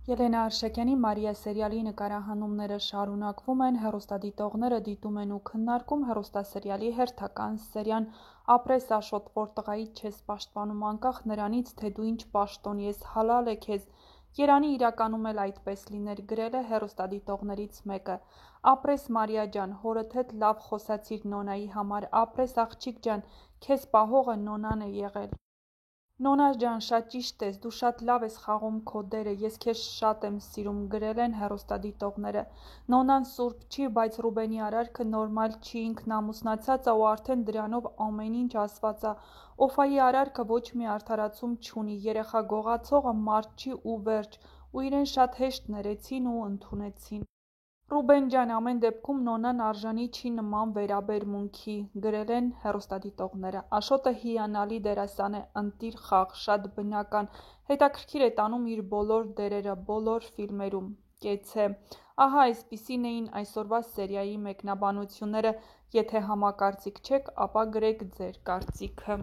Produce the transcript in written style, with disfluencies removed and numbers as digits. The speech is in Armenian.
Ելենա Արշակյանի «Մարիա» սերիալի նկարահանումները շարունակվում են, հեռուստադիտողները դիտում են ու քննարկում հեռուստասերիալի հերթական սերիան «Ապրես Աշոտ, որ տղայիդ չես պաշտպանում անկախ նրանից, թե դու ինչ պաշտոնի ես, հալալ է քեզ, Երանի իրականում էլ այդպես լիներ», գրել է հեռուստադիտողներից մեկը։ «Ապրես Մարիա ջան, հորդ հետ լավ խոսացիր Նոնայի համար, ապրես աղջիկ ջան, քեզ պահողը Նոնան է եղել։ Նոնա ջան, շատ ճիշտ ես, դու շատ լավ ես խաղում քո դերը, ես քեզ շատ եմ սիրում», գրել են հեռուստադիտողները։ Նոնան սուրբ չի, բայց Ռուբենի արարքը նորմալ չի, ինքն ամուսնացած ա ու արդեն դրանով ամեն ինչ ասված ա։ Օֆայի արարքը ոչ մի արդարացում չունի, երեխա գողացողը մարդ չի ու վերջ, ու իրեն շատ հեշտ ներեցին ու ընդունեցին։ Ռուբեն ջան, ամեն դեպքում Նոնան արժանի չի նման վերաբերմունքի, գրել են հեռուստադիտողները։ Աշոտը հիանալի դերասան է, ընտիր խաղ, շատ բնական, հետաքրքիր է տանում իր բոլոր դերերը, բոլոր ֆիլմերում։ Կեցցե։ Ահա այսպիսին էին այսօրվա սերիայի մեկնաբանությունները, եթե համակարծիք չեք, ապա գրեք ձեր կարծիքը։